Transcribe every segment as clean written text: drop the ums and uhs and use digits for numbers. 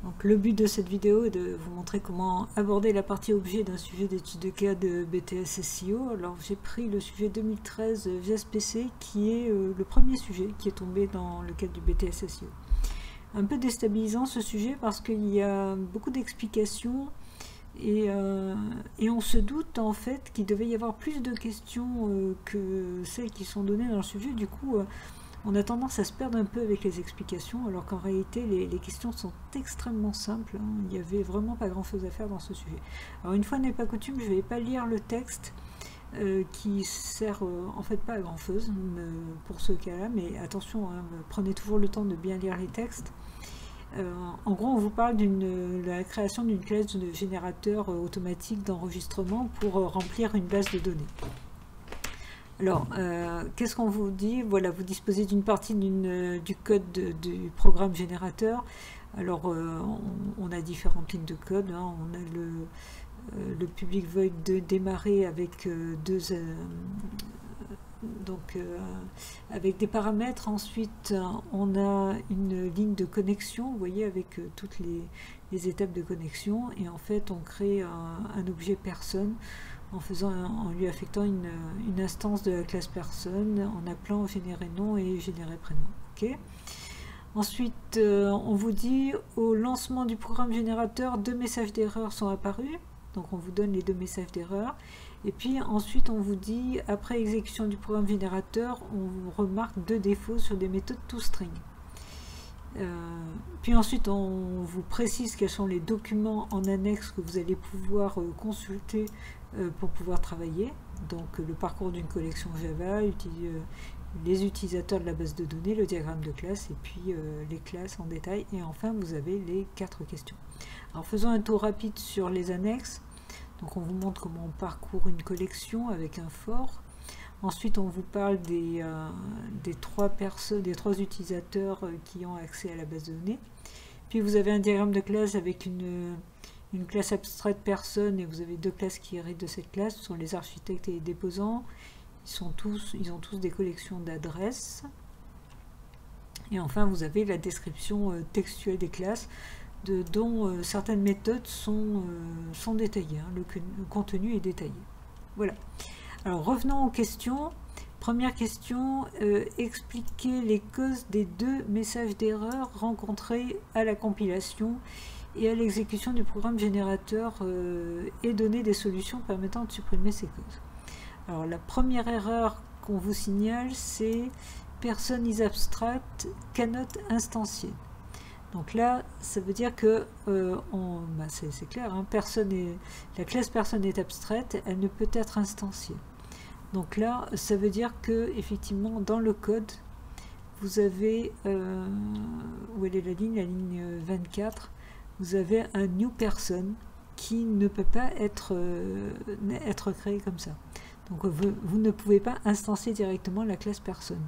Donc le but de cette vidéo est de vous montrer comment aborder la partie objet d'un sujet d'étude de cas de BTS SEO. Alors j'ai pris le sujet 2013 VSPC qui est le premier sujet qui est tombé dans le cadre du BTS SEO. Un peu déstabilisant ce sujet parce qu'il y a beaucoup d'explications et on se doute en fait qu'il devait y avoir plus de questions que celles qui sont données dans le sujet. Du coup, on a tendance à se perdre un peu avec les explications, alors qu'en réalité, les questions sont extrêmement simples. Hein. Il n'y avait vraiment pas grand-chose à faire dans ce sujet. Alors, une fois n'est pas coutume, je ne vais pas lire le texte qui sert en fait pas à grand-chose pour ce cas-là, mais attention, hein, prenez toujours le temps de bien lire les textes. En gros, on vous parle de la création d'une classe de générateur automatique d'enregistrement pour remplir une base de données. Alors, qu'est-ce qu'on vous dit? Voilà, vous disposez d'une partie du code du programme générateur. Alors, on a différentes lignes de code. Hein. On a le public void de démarrer avec avec des paramètres. Ensuite, on a une ligne de connexion, vous voyez, avec toutes les étapes de connexion. Et en fait, on crée un objet personne en lui affectant une instance de la classe personne, en appelant générer nom et générer prénom. Okay. Ensuite, on vous dit au lancement du programme générateur, 2 messages d'erreur sont apparus. Donc on vous donne les 2 messages d'erreur. Et puis ensuite, on vous dit, après exécution du programme générateur, on remarque 2 défauts sur des méthodes toString. Puis ensuite, on vous précise quels sont les documents en annexe que vous allez pouvoir consulter pour pouvoir travailler. Donc le parcours d'une collection Java, les utilisateurs de la base de données, le diagramme de classe et puis les classes en détail. Et enfin, vous avez les 4 questions. Alors faisons un tour rapide sur les annexes. Donc on vous montre comment on parcourt une collection avec un for. Ensuite, on vous parle des 3 utilisateurs qui ont accès à la base de données. Puis vous avez un diagramme de classe avec une classe abstraite personne et vous avez 2 classes qui héritent de cette classe. Ce sont les architectes et les déposants. Ils ont tous des collections d'adresses. Et enfin, vous avez la description textuelle des classes dont certaines méthodes sont détaillées. Hein. Le contenu est détaillé. Voilà. Alors revenons aux questions. Première question, expliquer les causes des 2 messages d'erreur rencontrés à la compilation et à l'exécution du programme générateur et donner des solutions permettant de supprimer ces causes. Alors la première erreur qu'on vous signale, c'est person is abstract cannot instanciate. Donc là, ça veut dire que c'est clair, hein, la classe personne est abstraite, elle ne peut être instanciée. Donc là, ça veut dire que effectivement, dans le code, vous avez où est la ligne 24, vous avez un new person qui ne peut pas être créé comme ça. Donc vous ne pouvez pas instancier directement la classe personne.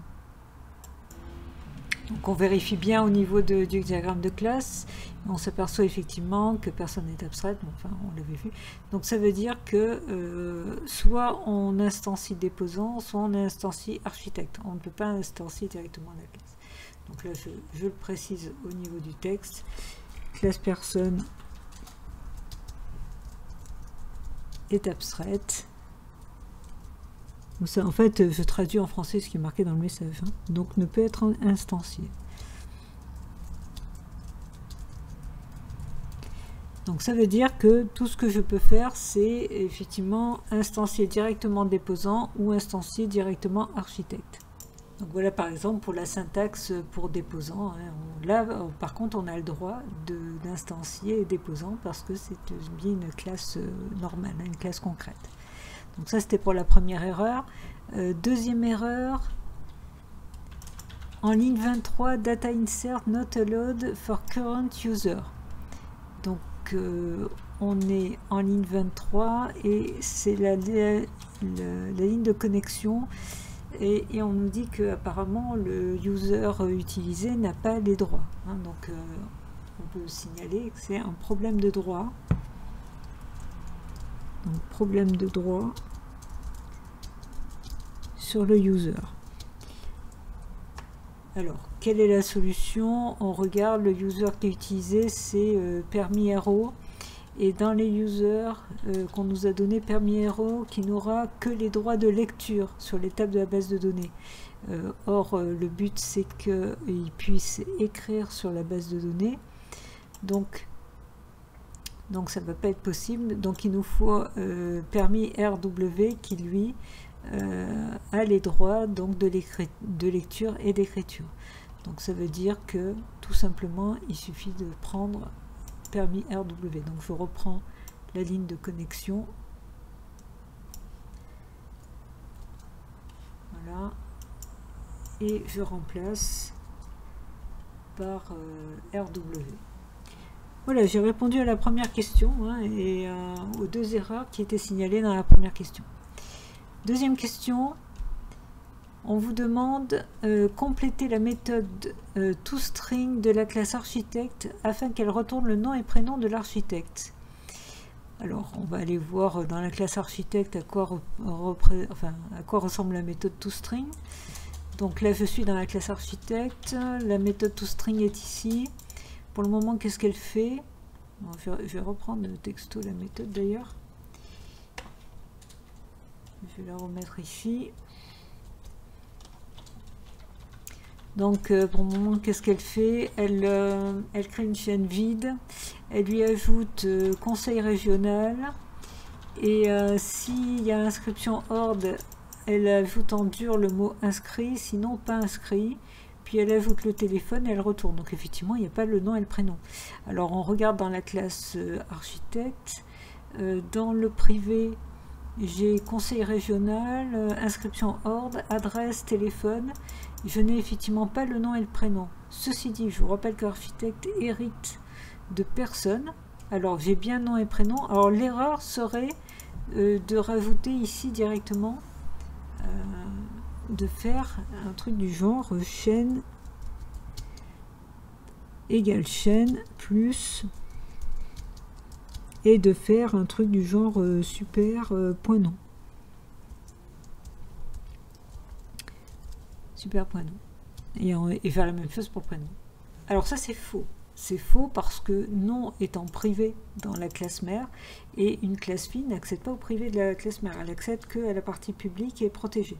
Donc on vérifie bien au niveau du diagramme de classe, on s'aperçoit effectivement que personne n'est abstraite, enfin on l'avait vu. Donc ça veut dire que soit on instancie déposant, soit on instancie architecte. On ne peut pas instancier directement la classe. Donc là je le précise au niveau du texte. Classe personne est abstraite. Ça, en fait, je traduis en français ce qui est marqué dans le message. Hein. Donc, ne peut être instancié. Donc, ça veut dire que tout ce que je peux faire, c'est effectivement instancier directement déposant ou instancier directement architecte. Donc, voilà par exemple pour la syntaxe pour déposant. Hein. Là, par contre, on a le droit d'instancier déposant parce que c'est bien une classe normale, hein, une classe concrète. Donc ça, c'était pour la première erreur. Deuxième erreur, en ligne 23, data insert not allowed for current user. Donc on est en ligne 23 et c'est la ligne de connexion et on nous dit que apparemment le user utilisé n'a pas les droits. Hein, donc on peut signaler que c'est un problème de droit. Donc, problème de droit sur le user. Alors, quelle est la solution? On regarde, le user qui est utilisé, c'est permis RO. Et dans les users qu'on nous a donné, permis RO qui n'aura que les droits de lecture sur les tables de la base de données. Or, le but, c'est qu'il puisse écrire sur la base de données. Donc ça ne va pas être possible. Donc, il nous faut permis RW qui, lui, a les droits donc, de lecture et d'écriture. Donc, ça veut dire que, tout simplement, il suffit de prendre permis RW. Donc, je reprends la ligne de connexion. Voilà. Et je remplace par RW. Voilà, j'ai répondu à la première question et aux deux erreurs qui étaient signalées dans la première question. Deuxième question, on vous demande compléter la méthode toString de la classe architecte afin qu'elle retourne le nom et prénom de l'architecte. Alors, on va aller voir dans la classe architecte à quoi ressemble la méthode toString. Donc là, je suis dans la classe architecte, la méthode toString est ici. Pour le moment, qu'est-ce qu'elle fait? Je vais reprendre le texto, la méthode d'ailleurs. Je vais la remettre ici. Donc, pour le moment, qu'est-ce qu'elle fait? Elle crée une chaîne vide. Elle lui ajoute conseil régional. Et s'il y a inscription ordre, elle ajoute en dur le mot inscrit, sinon pas inscrit. Puis elle ajoute le téléphone et elle retourne. Donc effectivement, il n'y a pas le nom et le prénom. Alors on regarde dans la classe architecte. Dans le privé, j'ai conseil régional, inscription ordre, adresse, téléphone. Je n'ai effectivement pas le nom et le prénom. Ceci dit, je vous rappelle que l'architecte hérite de personne. Alors j'ai bien nom et prénom. Alors l'erreur serait de rajouter ici directement, de faire un truc du genre chaîne égale chaîne plus, et de faire un truc du genre super point nom. Super point nom. Et faire la même chose pour prénom. Alors ça c'est faux. C'est faux parce que nom est en privé dans la classe mère et une classe fille n'accède pas au privé de la classe mère. Elle accède qu'à la partie publique et protégée.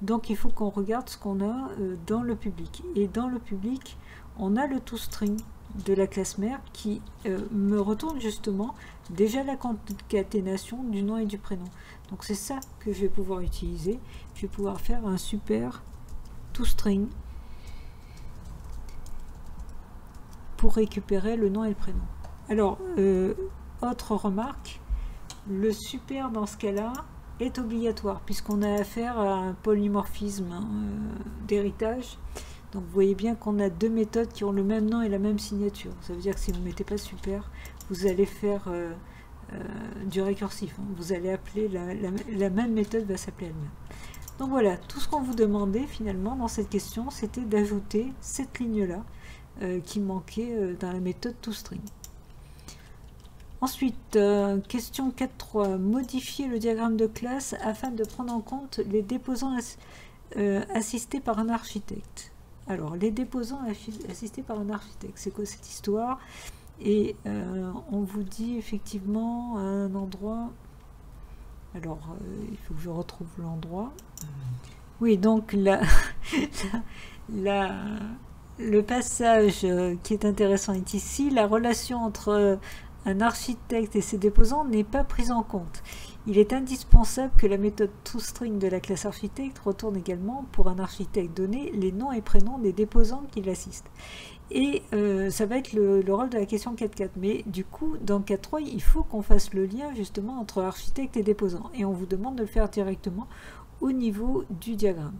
Donc il faut qu'on regarde ce qu'on a dans le public. Et dans le public, on a le toString de la classe mère qui me retourne justement déjà la concaténation du nom et du prénom. Donc c'est ça que je vais pouvoir utiliser. Je vais pouvoir faire un super toString pour récupérer le nom et le prénom. Alors, autre remarque, le super dans ce cas-là est obligatoire puisqu'on a affaire à un polymorphisme d'héritage. Donc vous voyez bien qu'on a deux méthodes qui ont le même nom et la même signature. Ça veut dire que si vous ne mettez pas super, vous allez faire du récursif. Vous allez appeler la même méthode va s'appeler elle-même. Donc voilà, tout ce qu'on vous demandait finalement dans cette question, c'était d'ajouter cette ligne-là qui manquait dans la méthode toString. Ensuite, question 4.3, modifier le diagramme de classe afin de prendre en compte les déposants assistés par un architecte. Alors, les déposants assistés par un architecte, c'est quoi cette histoire? Et on vous dit effectivement à un endroit, alors il faut que je retrouve l'endroit. Oui, donc le passage qui est intéressant est ici. La relation entre un architecte et ses déposants n'est pas prise en compte. Il est indispensable que la méthode toString de la classe architecte retourne également pour un architecte donné les noms et prénoms des déposants qui l'assistent. Et ça va être le rôle de la question 4.4. Mais du coup, dans 4.3, il faut qu'on fasse le lien justement entre architecte et déposant. Et on vous demande de le faire directement au niveau du diagramme.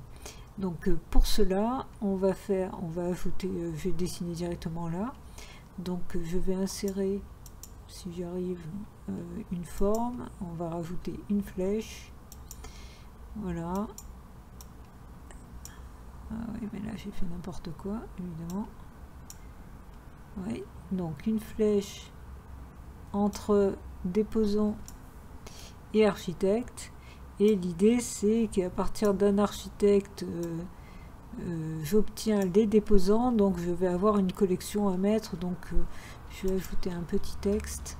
Donc pour cela, on va ajouter, je vais dessiner directement là. Donc je vais insérer, si j'arrive, une forme. On va rajouter une flèche. Voilà. Ah oui, mais là j'ai fait n'importe quoi, évidemment. Oui, donc une flèche entre déposant et architecte. Et l'idée, c'est qu'à partir d'un architecte j'obtiens les déposants, donc je vais avoir une collection à mettre, donc je vais ajouter un petit texte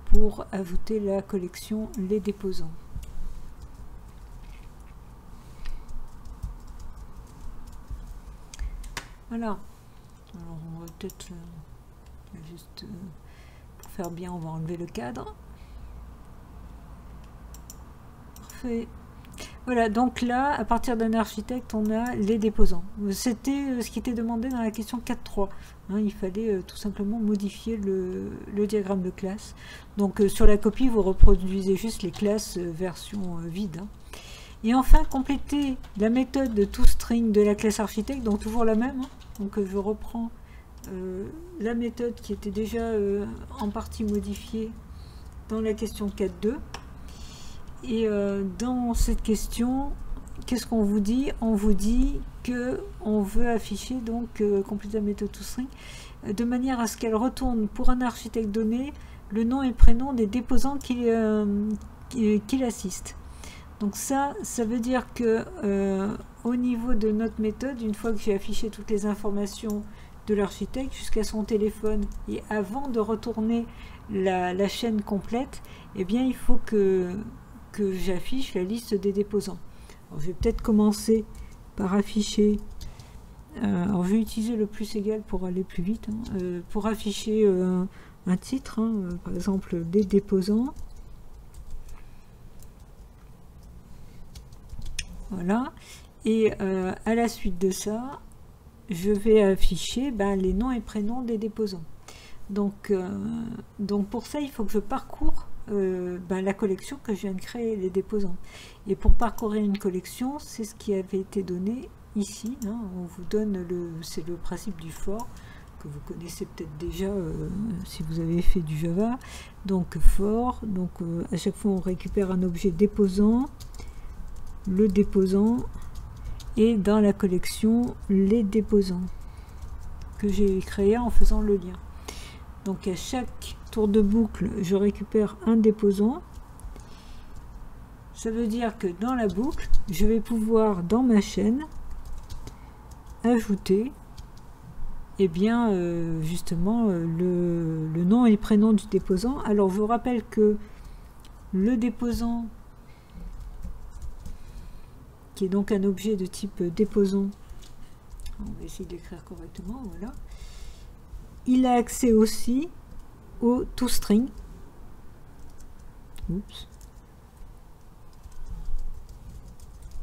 pour ajouter la collection les déposants. Voilà. Alors on va peut-être juste pour faire bien, on va enlever le cadre. Parfait. Voilà, donc là, à partir d'un architecte, on a les déposants. C'était ce qui était demandé dans la question 4.3. Hein, il fallait tout simplement modifier le diagramme de classe. Donc sur la copie, vous reproduisez juste les classes version vide. Hein. Et enfin, compléter la méthode de toString de la classe architecte, donc toujours la même. Hein. Donc je reprends la méthode qui était déjà en partie modifiée dans la question 4.2. Et dans cette question, qu'est-ce qu'on vous dit? On vous dit que on veut afficher donc compléter la méthode toString de manière à ce qu'elle retourne pour un architecte donné le nom et prénom des déposants qui l'assistent. Donc ça veut dire que au niveau de notre méthode, une fois que j'ai affiché toutes les informations de l'architecte jusqu'à son téléphone et avant de retourner la chaîne complète, eh bien il faut que j'affiche la liste des déposants. Alors, je vais peut-être commencer par afficher, alors je vais utiliser le plus égal pour aller plus vite, hein, pour afficher un titre, hein, par exemple des déposants. Voilà, et à la suite de ça, je vais afficher les noms et prénoms des déposants. Donc pour ça, il faut que je parcours la collection que je viens de créer, les déposants. Et pour parcourir une collection, c'est ce qui avait été donné ici. Hein, on vous donne c'est le principe du for, que vous connaissez peut-être déjà si vous avez fait du Java. Donc for, donc à chaque fois on récupère un objet déposant, le déposant, et dans la collection les déposants que j'ai créé en faisant le lien. Donc à chaque tour de boucle, je récupère un déposant. Ça veut dire que dans la boucle, je vais pouvoir, dans ma chaîne, ajouter justement le nom et le prénom du déposant. Alors je vous rappelle que le déposant, qui est donc un objet de type déposant, on va essayer d'écrire correctement, voilà. Il a accès aussi au toString.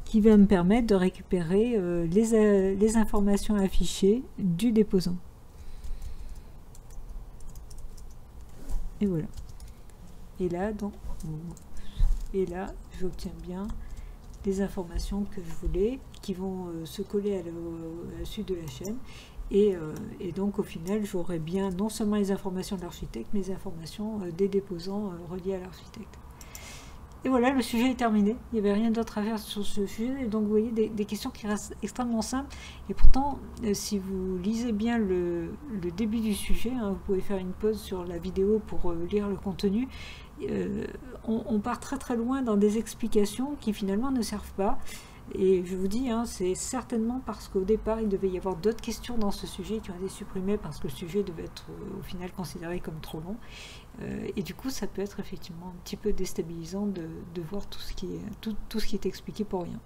Qui va me permettre de récupérer les informations affichées du déposant. Et voilà. Et là, j'obtiens bien les informations que je voulais, qui vont se coller à la suite de la chaîne. Et donc au final, j'aurai bien non seulement les informations de l'architecte, mais les informations des déposants reliés à l'architecte. Et voilà, le sujet est terminé. Il n'y avait rien d'autre à faire sur ce sujet. Et donc vous voyez des questions qui restent extrêmement simples. Et pourtant, si vous lisez bien le début du sujet, hein, vous pouvez faire une pause sur la vidéo pour lire le contenu. On part très très loin dans des explications qui finalement ne servent pas. Et je vous dis, hein, c'est certainement parce qu'au départ, il devait y avoir d'autres questions dans ce sujet qui ont été supprimées parce que le sujet devait être au final considéré comme trop long. Et du coup, ça peut être effectivement un petit peu déstabilisant de voir tout ce qui est expliqué pour rien.